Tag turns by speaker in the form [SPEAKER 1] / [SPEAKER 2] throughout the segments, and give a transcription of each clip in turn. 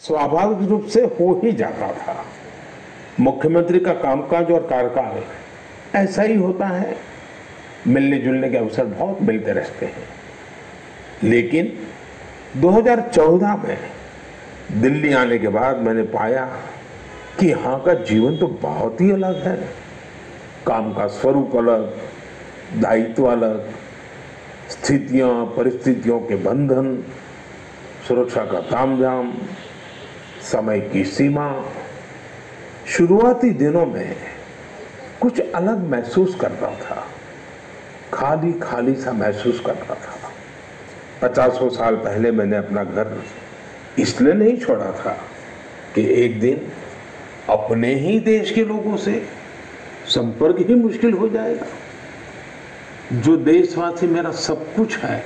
[SPEAKER 1] स्वाभाविक रूप से हो ही जाता था। मुख्यमंत्री का कामकाज और कार्यकाल ऐसा ही होता है, मिलने जुलने के अवसर बहुत मिलते रहते हैं। लेकिन 2014 में दिल्ली आने के बाद मैंने पाया कि यहाँ का जीवन तो बहुत ही अलग है। काम का स्वरूप अलग, दायित्व अलग, स्थितियाँ परिस्थितियों के बंधन, सुरक्षा का तामझाम, समय की सीमा। शुरुआती दिनों में कुछ अलग महसूस करता था, खाली खाली सा महसूस करता था। 50 साल पहले मैंने अपना घर इसलिए नहीं छोड़ा था कि एक दिन अपने ही देश के लोगों से संपर्क ही मुश्किल हो जाएगा। जो देशवासी मेरा सब कुछ है,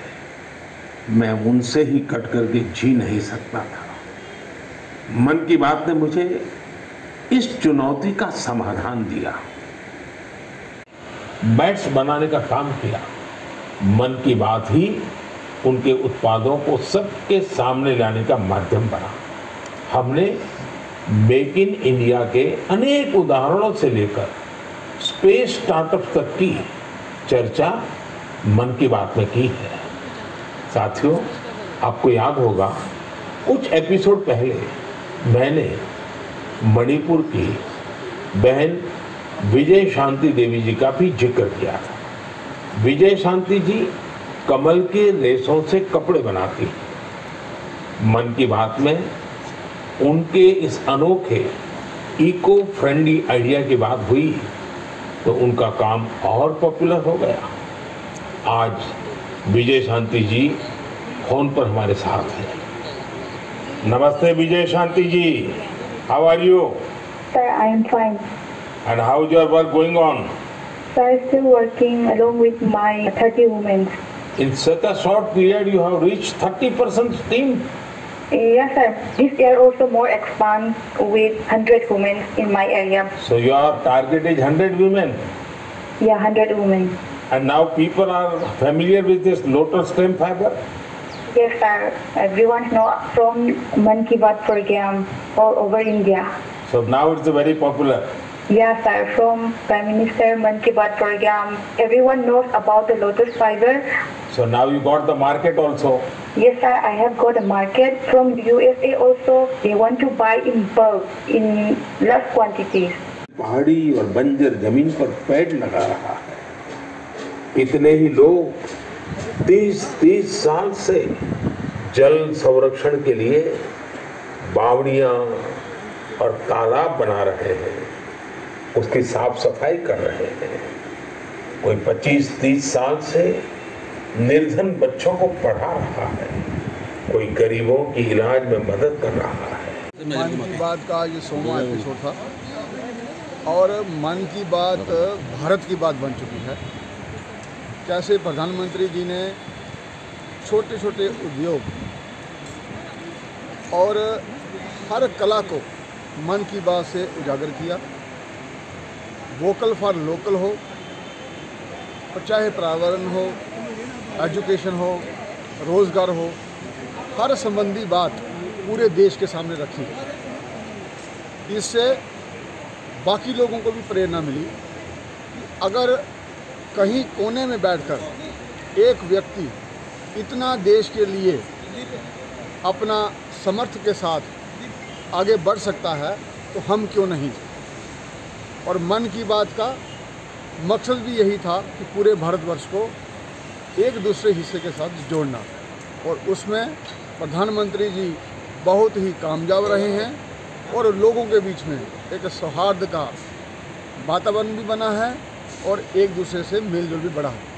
[SPEAKER 1] मैं उनसे ही कट करके जी नहीं सकता था। मन की बात ने मुझे इस चुनौती का समाधान दिया, बैट्स बनाने का काम किया। मन की बात ही उनके उत्पादों को सबके सामने लाने का माध्यम बना। हमने मेक इन इंडिया के अनेक उदाहरणों से लेकर स्पेस स्टार्टअप तक की चर्चा मन की बात में की है। साथियों, आपको याद होगा कुछ एपिसोड पहले मैंने मणिपुर की बहन विजय शांति देवी जी का भी जिक्र किया था। विजय शांति जी कमल के रेशों से कपड़े बनाती। मन की बात में उनके इस अनोखे इको फ्रेंडली आइडिया की बात हुई तो उनका काम और पॉपुलर हो गया। आज विजय शांति जी फोन पर हमारे साथ हैं। नमस्ते Vijay Shanti ji, how are you?
[SPEAKER 2] Sir, I am fine.
[SPEAKER 1] And how is your work going on?
[SPEAKER 2] Sir, still working along with my 30 women.
[SPEAKER 1] In such a short period, you have reached 30% team.
[SPEAKER 2] Yes, sir. This year also more expand with 100 women in my area.
[SPEAKER 1] So your target is 100 women.
[SPEAKER 2] Yeah, 100 women.
[SPEAKER 1] And now people are familiar with this lotus stem fiber.
[SPEAKER 2] Yes, sir. Everyone know from Man Ki Baat program all over India.
[SPEAKER 1] So now it's very popular.
[SPEAKER 2] Yes, sir. From Prime Minister Man Ki Baat program, everyone knows about the lotus fiber.
[SPEAKER 1] So now you got the market also.
[SPEAKER 2] Yes, sir. I have got a market from USA also. They want to buy in bulk, in large quantities.
[SPEAKER 1] पहाड़ी और बंजर जमीन पर पेड़ लगा रहा है। इतने ही लोग 30 साल से जल संरक्षण के लिए बावड़ियां और तालाब बना रहे हैं, उसकी साफ सफाई कर रहे हैं। कोई 25-30 साल से निर्धन बच्चों को पढ़ा रहा है, कोई गरीबों की इलाज में मदद कर रहा है।
[SPEAKER 3] मन की बात का ये 100वां एपिसोड था और मन की बात भारत की बात बन चुकी है। कैसे प्रधानमंत्री जी ने छोटे छोटे उद्योग और हर कला को मन की बात से उजागर किया। वोकल फॉर लोकल हो, और चाहे पर्यावरण हो, एजुकेशन हो, रोज़गार हो, हर संबंधी बात पूरे देश के सामने रखी। इससे बाकी लोगों को भी प्रेरणा मिली। अगर कहीं कोने में बैठकर एक व्यक्ति इतना देश के लिए अपना समर्थ के साथ आगे बढ़ सकता है तो हम क्यों नहीं। और मन की बात का मकसद भी यही था कि पूरे भारतवर्ष को एक दूसरे हिस्से के साथ जोड़ना, और उसमें प्रधानमंत्री जी बहुत ही कामयाब रहे हैं और लोगों के बीच में एक सौहार्द का वातावरण भी बना है और एक दूसरे से मेलजोल भी बढ़ा है।